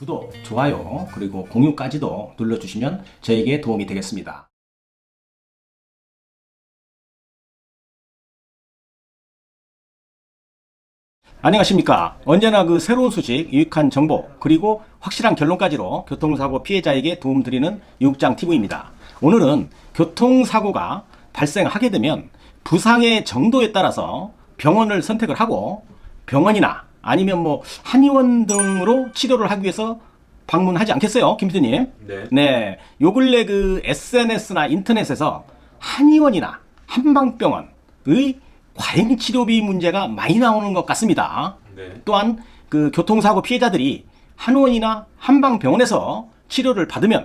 구독, 좋아요, 그리고 공유까지도 눌러주시면 저에게 도움이 되겠습니다. 안녕하십니까. 언제나 새로운 소식, 유익한 정보, 그리고 확실한 결론까지로 교통사고 피해자에게 도움드리는 유국장TV입니다. 오늘은 교통사고가 발생하게 되면 부상의 정도에 따라서 병원을 선택을 하고 병원이나 아니면 한의원 등으로 치료를 하기 위해서 방문하지 않겠어요, 김 PD님? 네. 요 근래 SNS나 인터넷에서 한의원이나 한방병원의 과잉 치료비 문제가 많이 나오는 것 같습니다. 또한 교통사고 피해자들이 한의원이나 한방병원에서 치료를 받으면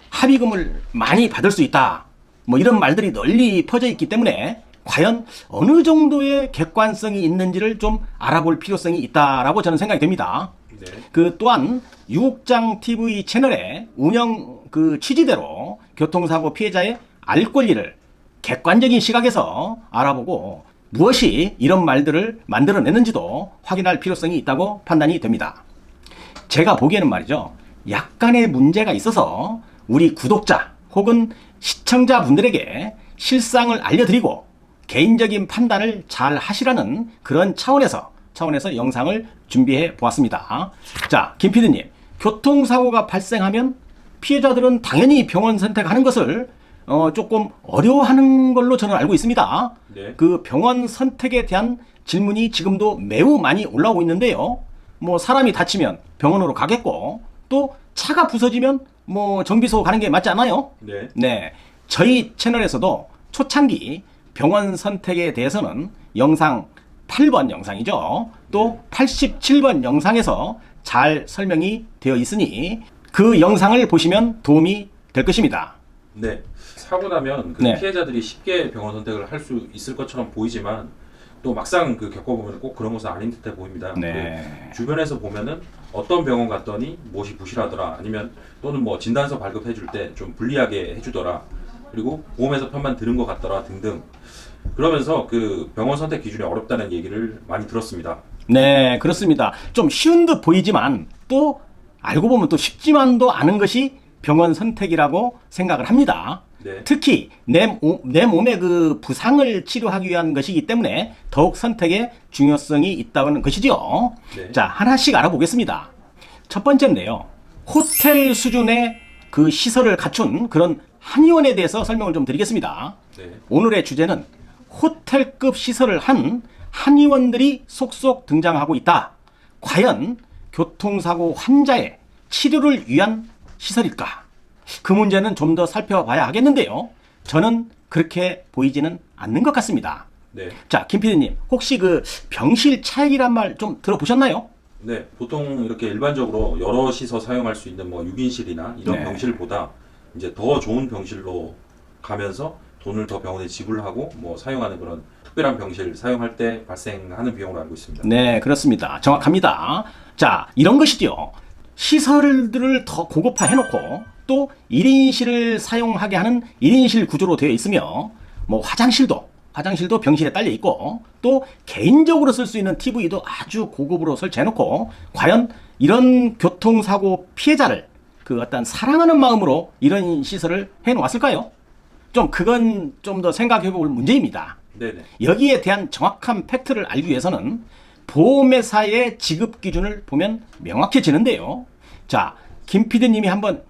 합의금을 많이 받을 수 있다. 이런 말들이 널리 퍼져 있기 때문에 과연 어느 정도의 객관성이 있는지를 좀 알아볼 필요성이 있다라고 저는 생각이 됩니다. 또한 유국장TV 채널의 운영 취지대로 교통사고 피해자의 알 권리를 객관적인 시각에서 알아보고 무엇이 이런 말들을 만들어냈는지도 확인할 필요성이 있다고 판단이 됩니다. 제가 보기에는 말이죠, 약간의 문제가 있어서 우리 구독자 혹은 시청자분들에게 실상을 알려드리고 개인적인 판단을 잘 하시라는 그런 차원에서 영상을 준비해 보았습니다. 자, 김 PD님, 교통사고가 발생하면 피해자들은 당연히 병원 선택하는 것을 조금 어려워하는 걸로 저는 알고 있습니다. 병원 선택에 대한 질문이 지금도 매우 많이 올라오고 있는데요. 사람이 다치면 병원으로 가겠고, 또 차가 부서지면 정비소 가는 게 맞지 않아요? 네. 저희 채널에서도 초창기 병원 선택에 대해서는 영상 8번 영상이죠. 또 87번 영상에서 잘 설명이 되어 있으니 그 영상을 보시면 도움이 될 것입니다. 네. 사고 나면 피해자들이 쉽게 병원 선택을 할 수 있을 것처럼 보이지만 또 막상 겪어보면 꼭 그런 것은 아닌 듯해 보입니다. 주변에서 보면은 어떤 병원 갔더니 못이 부실하더라, 아니면 또는 진단서 발급해줄 때 좀 불리하게 해주더라, 그리고 보험에서 편만 들은 것 같더라 등등, 그러면서 병원 선택 기준이 어렵다는 얘기를 많이 들었습니다. 네, 그렇습니다. 좀 쉬운 듯 보이지만 또 알고 보면 또 쉽지만도 않은 것이 병원 선택이라고 생각을 합니다. 특히 내 몸의 부상을 치료하기 위한 것이기 때문에 더욱 선택의 중요성이 있다는 것이죠. 자, 하나씩 알아보겠습니다. 첫 번째인데요, 호텔 수준의 시설을 갖춘 그런 한의원에 대해서 설명을 좀 드리겠습니다. 오늘의 주제는 호텔급 시설을 한 한의원들이 속속 등장하고 있다. 과연 교통사고 환자의 치료를 위한 시설일까? 그 문제는 좀 더 살펴봐야 하겠는데요. 저는 그렇게 보이지는 않는 것 같습니다. 자, 김 PD님, 혹시 병실 차익이란 말 좀 들어보셨나요? 네, 보통 이렇게 일반적으로 여럿이서 사용할 수 있는 6인실이나 이런 병실보다 이제 더 좋은 병실로 가면서 돈을 더 병원에 지불하고 사용하는 그런 특별한 병실 사용할 때 발생하는 비용으로 알고 있습니다. 네, 그렇습니다. 정확합니다. 자, 이런 것이죠. 시설들을 더 고급화해 놓고 또 1인실을 사용하게 하는 1인실 구조로 되어 있으며 화장실도 병실에 딸려 있고, 또 개인적으로 쓸 수 있는 TV도 아주 고급으로 설치해 놓고, 과연 이런 교통사고 피해자를 어떤 사랑하는 마음으로 이런 시설을 해 놓았을까요? 그건 좀 더 생각해 볼 문제입니다. 여기에 대한 정확한 팩트를 알기 위해서는 보험회사의 지급 기준을 보면 명확해지는데요. 자, 김 PD님이 한번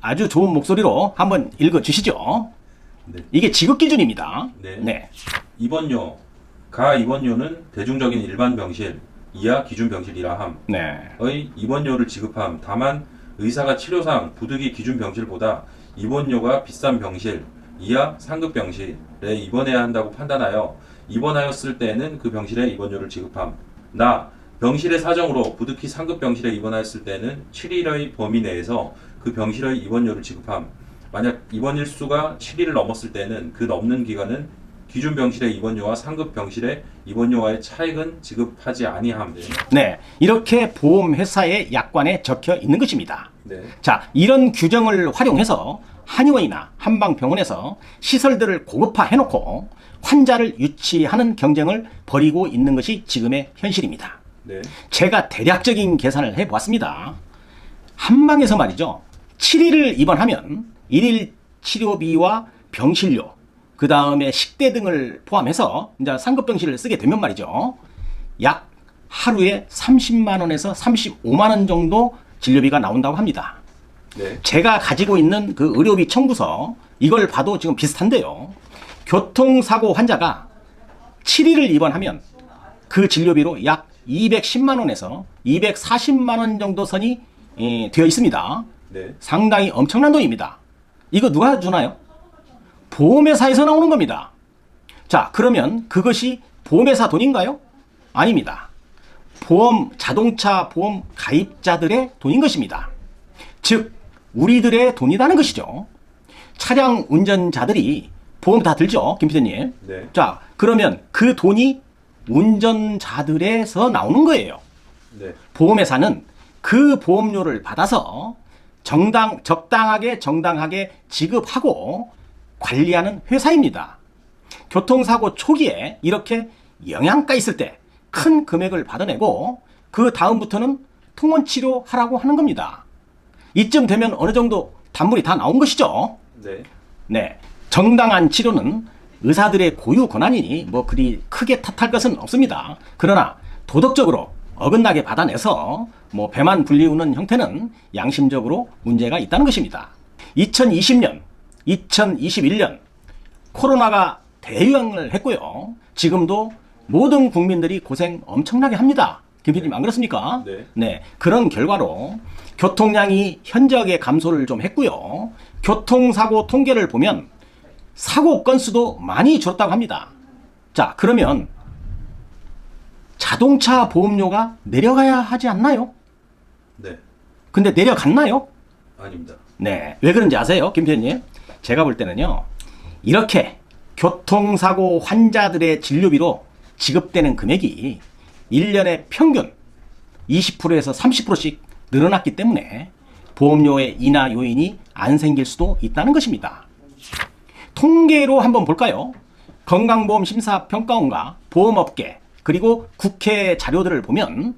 아주 좋은 목소리로 한번 읽어 주시죠. 이게 지급 기준입니다. 입원료, 가입원료는 대중적인 일반 병실 이하 기준 병실이라 함의 입원료를 지급함. 다만 의사가 치료상 부득이 기준 병실보다 입원료가 비싼 병실 이하 상급 병실에 입원해야 한다고 판단하여 입원하였을 때는 그 병실에 입원료를 지급함. 병실의 사정으로 부득이 상급 병실에 입원하였을 때는 7일의 범위 내에서 그 병실의 입원료를 지급함. 만약 입원 일수가 7일을 넘었을 때는 그 넘는 기간은 기준 병실의 입원료와 상급 병실의 입원료와의 차익은 지급하지 아니함. 이렇게 보험회사의 약관에 적혀 있는 것입니다. 자, 이런 규정을 활용해서 한의원이나 한방병원에서 시설들을 고급화해놓고 환자를 유치하는 경쟁을 벌이고 있는 것이 지금의 현실입니다. 네. 제가 대략적인 계산을 해보았습니다. 한방에서 말이죠. 7일을 입원하면 1일 치료비와 병실료, 그 다음에 식대 등을 포함해서 이제 상급병실을 쓰게 되면 말이죠. 약 하루에 30만 원에서 35만 원 정도 진료비가 나온다고 합니다. 네. 제가 가지고 있는 그 의료비 청구서 이걸 봐도 지금 비슷한데요. 교통사고 환자가 7일을 입원하면 그 진료비로 약 210만 원에서 240만 원 정도 선이 되어 있습니다. 네. 상당히 엄청난 돈입니다. 이거 누가 주나요? 보험회사에서 나오는 겁니다. 자, 그러면 그것이 보험회사 돈인가요? 아닙니다. 자동차 보험 가입자들의 돈인 것입니다. 즉, 우리들의 돈이라는 것이죠. 차량 운전자들이 보험 다 들죠, 김 PD님. 네. 자, 그러면 그 돈이 운전자들에서 나오는 거예요. 네. 보험회사는 그 보험료를 받아서 적당하게 지급하고 관리하는 회사입니다. 교통사고 초기에 이렇게 영양가 있을 때 큰 금액을 받아내고 그 다음부터는 통원치료 하라고 하는 겁니다. 이쯤 되면 어느 정도 단물이 다 나온 것이죠. 네. 네. 정당한 치료는 의사들의 고유 권한이니 뭐 그리 크게 탓할 것은 없습니다. 그러나 도덕적으로 어긋나게 받아내서 뭐 배만 불리우는 형태는 양심적으로 문제가 있다는 것입니다. 2020년, 2021년 코로나가 대유행을 했고요. 지금도 모든 국민들이 고생 엄청나게 합니다. 김 PD님 안 그렇습니까? 네. 네. 그런 결과로 교통량이 현저하게 감소를 좀 했고요. 교통사고 통계를 보면 사고 건수도 많이 줄었다고 합니다. 자, 그러면 자동차 보험료가 내려가야 하지 않나요? 네. 근데 내려갔나요? 아닙니다. 네. 왜 그런지 아세요, 김 PD님? 제가 볼 때는요. 이렇게 교통사고 환자들의 진료비로 지급되는 금액이 1년에 평균 20%에서 30%씩 늘어났기 때문에 보험료의 인하 요인이 안 생길 수도 있다는 것입니다. 통계로 한번 볼까요? 건강보험심사평가원과 보험업계 그리고 국회 자료들을 보면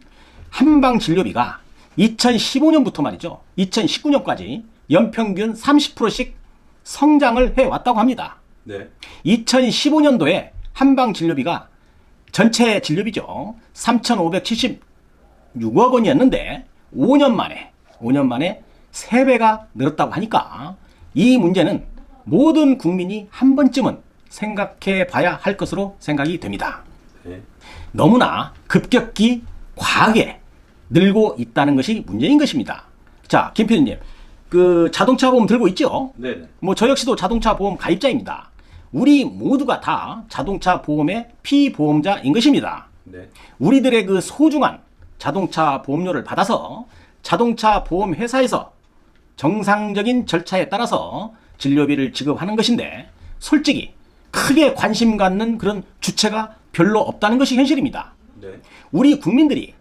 한방진료비가 2015년부터 말이죠. 2019년까지 연평균 30%씩 성장을 해왔다고 합니다. 네. 2015년도에 한방진료비가 전체 진료비죠. 3,576억 원이었는데 5년 만에 3배가 늘었다고 하니까 이 문제는 모든 국민이 한 번쯤은 생각해 봐야 할 것으로 생각이 됩니다. 네. 너무나 급격히 과하게 늘고 있다는 것이 문제인 것입니다. 자, 김 PD님, 그 자동차 보험 들고 있죠? 네. 뭐 저 역시도 자동차 보험 가입자입니다. 우리 모두가 다 자동차 보험의 피보험자인 것입니다. 네. 우리들의 그 소중한 자동차 보험료를 받아서 자동차 보험 회사에서 정상적인 절차에 따라서 진료비를 지급하는 것인데 솔직히 크게 관심 갖는 그런 주체가 별로 없다는 것이 현실입니다. 네. 우리 국민들이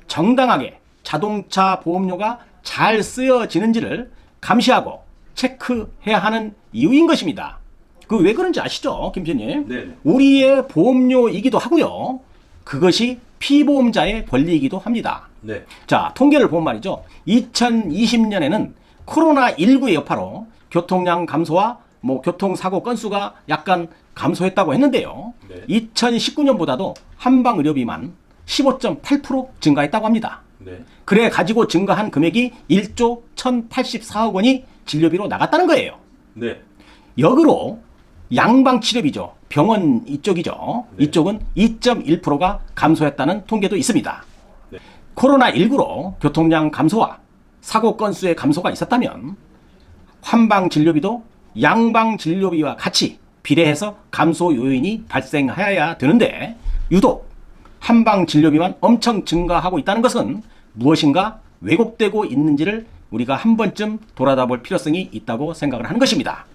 정당하게 자동차 보험료가 잘 쓰여지는지를 감시하고 체크해야 하는 이유인 것입니다. 그 왜 그런지 아시죠, 김 PD님? 네. 우리의 보험료이기도 하고요. 그것이 피보험자의 권리이기도 합니다. 네. 자, 통계를 보면 말이죠. 2020년에는 코로나19의 여파로 교통량 감소와 뭐 교통사고 건수가 약간 감소했다고 했는데요. 네. 2019년보다도 한방 의료비만 15.8% 증가했다고 합니다. 네. 그래 가지고 증가한 금액이 1조 1,084억 원이 진료비로 나갔다는 거예요. 네. 역으로 양방 치료비죠. 병원 이쪽이죠. 네. 이쪽은 2.1%가 감소했다는 통계도 있습니다. 네. 코로나19로 교통량 감소와 사고 건수의 감소가 있었다면 한방 진료비도 양방 진료비와 같이 비례해서 감소 요인이 발생해야 되는데 유독 한방 진료비만 엄청 증가하고 있다는 것은 무엇인가 왜곡되고 있는지를 우리가 한 번쯤 돌아다볼 필요성이 있다고 생각을 하는 것입니다.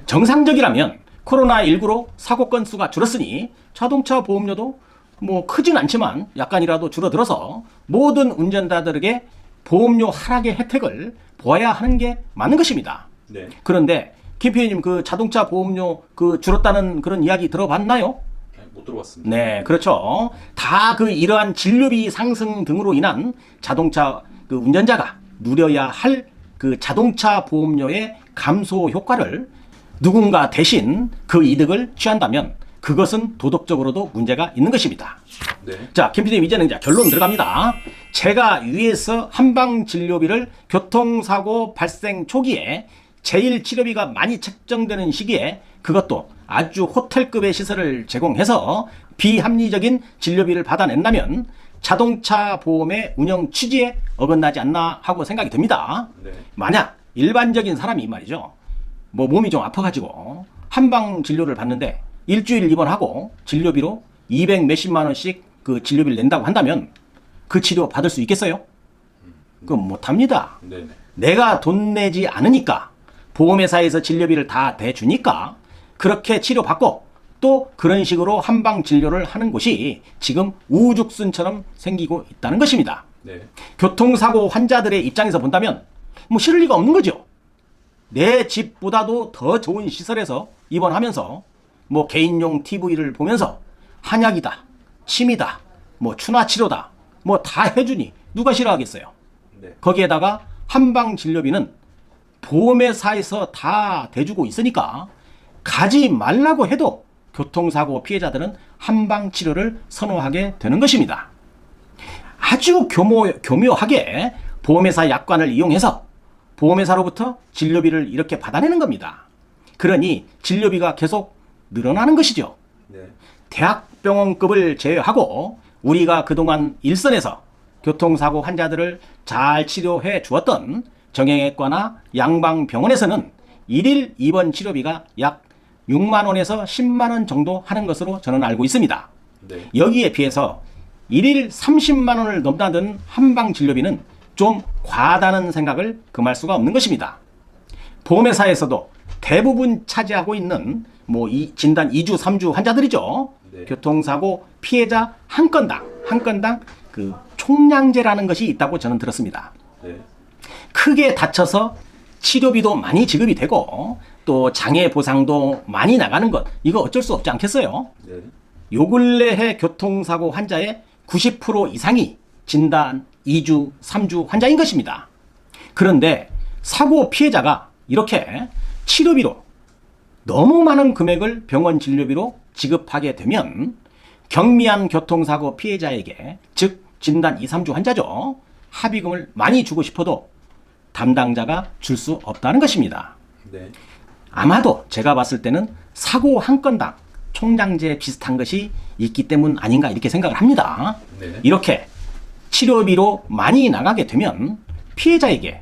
정상적이라면 코로나19로 사고 건수가 줄었으니 자동차 보험료도 뭐 크진 않지만 약간이라도 줄어들어서 모든 운전자들에게 보험료 하락의 혜택을 보아야 하는 게 맞는 것입니다. 네. 그런데 김 PD님 그 자동차 보험료 그 줄었다는 그런 이야기 들어봤나요? 못 들어봤습니다. 네, 그렇죠. 다 그 이러한 진료비 상승 등으로 인한 자동차 그 운전자가 누려야 할 그 자동차 보험료의 감소 효과를 누군가 대신 그 이득을 취한다면 그것은 도덕적으로도 문제가 있는 것입니다. 네. 자, 김 PD님 이제는 이제 결론 들어갑니다. 제가 위에서 한방 진료비를 교통사고 발생 초기에 제일 치료비가 많이 책정되는 시기에 그것도 아주 호텔급의 시설을 제공해서 비합리적인 진료비를 받아낸다면 자동차 보험의 운영 취지에 어긋나지 않나 하고 생각이 듭니다. 네. 만약 일반적인 사람이 말이죠. 뭐 몸이 좀 아파가지고 한방 진료를 받는데 일주일 입원하고 진료비로 200 몇십만 원씩 그 진료비를 낸다고 한다면 그 치료 받을 수 있겠어요? 그건 못합니다. 네네. 내가 돈 내지 않으니까 보험회사에서 진료비를 다 대주니까 그렇게 치료받고 또 그런 식으로 한방 진료를 하는 곳이 지금 우죽순처럼 생기고 있다는 것입니다. 네. 교통사고 환자들의 입장에서 본다면 뭐 싫을 리가 없는 거죠. 내 집보다도 더 좋은 시설에서 입원하면서 뭐 개인용 TV를 보면서 한약이다, 침이다, 뭐 추나치료다, 뭐 다 해주니 누가 싫어하겠어요. 네. 거기에다가 한방 진료비는 보험회사에서 다 대주고 있으니까 가지 말라고 해도 교통사고 피해자들은 한방 치료를 선호하게 되는 것입니다. 아주 교묘하게 보험회사 약관을 이용해서 보험회사로부터 진료비를 이렇게 받아내는 겁니다. 그러니 진료비가 계속 늘어나는 것이죠. 네. 대학병원급을 제외하고 우리가 그동안 일선에서 교통사고 환자들을 잘 치료해 주었던 정형외과나 양방병원에서는 일일 입원 치료비가 약 6만 원에서 10만 원 정도 하는 것으로 저는 알고 있습니다. 네. 여기에 비해서 일일 30만 원을 넘나든 한방 진료비는 좀 과하다는 생각을 금할 수가 없는 것입니다. 보험회사에서도 대부분 차지하고 있는 뭐 이 진단 2주, 3주 환자들이죠. 네. 교통사고 피해자 한 건당 그 총량제라는 것이 있다고 저는 들었습니다. 네. 크게 다쳐서 치료비도 많이 지급이 되고 또 장애 보상도 많이 나가는 것 이거 어쩔 수 없지 않겠어요? 네. 요 근래의 교통사고 환자의 90% 이상이 진단 2주, 3주 환자인 것입니다. 그런데 사고 피해자가 이렇게 치료비로 너무 많은 금액을 병원 진료비로 지급하게 되면 경미한 교통사고 피해자에게 즉 진단 2, 3주 환자죠. 합의금을 많이 주고 싶어도 담당자가 줄 수 없다는 것입니다. 네. 아마도 제가 봤을 때는 사고 한 건당 총량제 비슷한 것이 있기 때문 아닌가 이렇게 생각을 합니다. 네. 이렇게 치료비로 많이 나가게 되면 피해자에게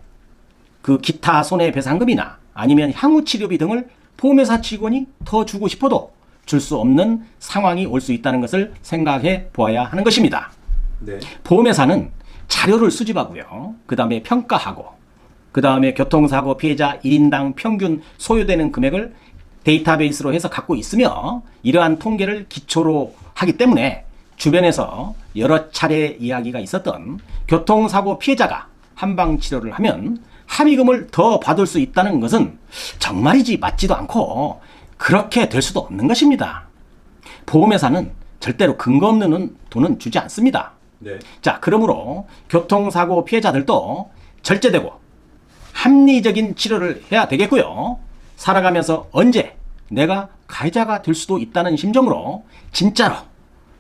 그 기타 손해배상금이나 아니면 향후 치료비 등을 보험회사 직원이 더 주고 싶어도 줄 수 없는 상황이 올 수 있다는 것을 생각해 보아야 하는 것입니다. 네. 보험회사는 자료를 수집하고요. 그 다음에 평가하고 그 다음에 교통사고 피해자 1인당 평균 소요되는 금액을 데이터베이스로 해서 갖고 있으며 이러한 통계를 기초로 하기 때문에 주변에서 여러 차례 이야기가 있었던 교통사고 피해자가 한방치료를 하면 합의금을 더 받을 수 있다는 것은 정말이지 맞지도 않고 그렇게 될 수도 없는 것입니다. 보험회사는 절대로 근거 없는 돈은 주지 않습니다. 네. 자, 그러므로 교통사고 피해자들도 절제되고 합리적인 치료를 해야 되겠고요. 살아가면서 언제 내가 가해자가 될 수도 있다는 심정으로 진짜로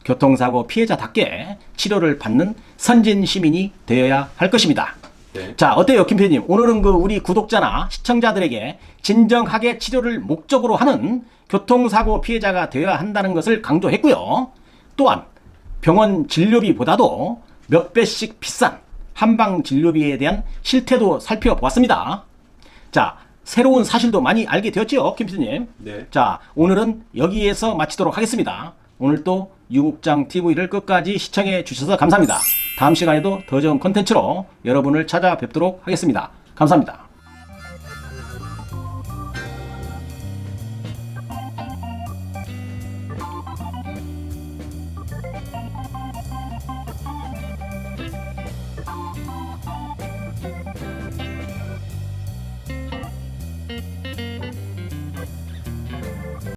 교통사고 피해자답게 치료를 받는 선진 시민이 되어야 할 것입니다. 네. 자, 어때요, 김 PD님? 오늘은 그 우리 구독자나 시청자들에게 진정하게 치료를 목적으로 하는 교통사고 피해자가 되어야 한다는 것을 강조했고요. 또한 병원 진료비보다도 몇 배씩 비싼 한방 진료비에 대한 실태도 살펴보았습니다. 자, 새로운 사실도 많이 알게 되었죠, 김 PD님? 네. 자, 오늘은 여기에서 마치도록 하겠습니다. 오늘 또 유국장 TV를 끝까지 시청해 주셔서 감사합니다. 다음 시간에도 더 좋은 콘텐츠로 여러분을 찾아뵙도록 하겠습니다. 감사합니다.